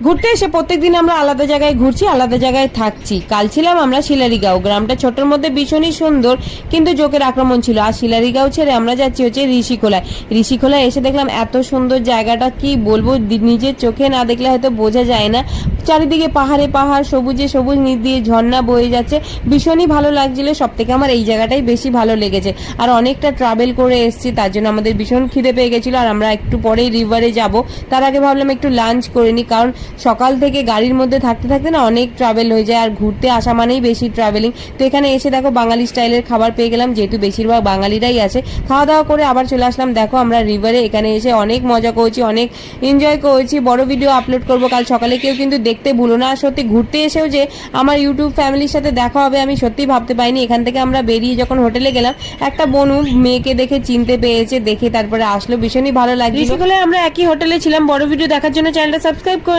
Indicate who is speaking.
Speaker 1: ঘুরতে এসে প্রত্যেকদিন আমরা আলাদা জায়গায় ঘুরছি, আলাদা জায়গায় থাকছি। কাল ছিলাম আমরা শিলারিগাঁও। গ্রামটা ছোটর মধ্যে ভীষণই সুন্দর, কিন্তু জোকের আক্রমণ ছিল। আর শিলারিগাঁও ছেড়ে আমরা যাচ্ছি হচ্ছে ঋষিখোলায়। ঋষিখোলায় এসে দেখলাম এত সুন্দর জায়গাটা, কি বলবো, নিজের চোখে না দেখলে হয়তো বোঝা যায় না। চারিদিকে পাহাড়ে পাহাড়, সবুজে সবুজ, নিচ দিয়ে ঝর্ণা বয়ে যাচ্ছে, ভীষণই ভালো লাগছিল। সব থেকে আমার এই জায়গাটাই বেশি ভালো লেগেছে। আর অনেকটা ট্রাভেল করে এসেছি, তার জন্য আমাদের ভীষণ খিদে পেয়ে গেছিলো। আর আমরা একটু পরেই রিভারে যাব, তার আগে ভাবলাম একটু লাঞ্চ করে নিই, কারণ সকাল থেকে গাড়ির মধ্যে থাকতে থাকতে না অনেক ট্রাভেল হয়ে যায়, আর ঘুরতে আসা মানেই বেশি ট্রাভেলিং। তো এখানে এসে দেখো বাঙালি স্টাইলের খাবার পেয়ে গেলাম, যেহেতু বেশিরভাগ বাঙালিরাই আছে। খাওয়া দাওয়া করে আবার চলে আসলাম দেখো আমরা রিভারে। এখানে এসে অনেক মজা করেছি, অনেক এনজয় করেছি। বড় ভিডিও আপলোড করবো কাল সকালে, কেউ কিন্তু দেখতে ভুলো না। সত্যি ঘুরতে এসেও যে আমার ইউটিউব ফ্যামিলির সাথে দেখা হবে আমি সত্যি ভাবতে পারিনি। এখান থেকে আমরা বেরিয়ে যখন হোটেলে গেলাম, একটা বনু মেয়েকে দেখে চিনতে পেয়েছে, দেখে তারপরে আসলো, ভীষণই ভালো লাগছিল। আমরা একই হোটেলে ছিলাম। বড় ভিডিও দেখার জন্য চ্যানেলটা সাবস্ক্রাইব করে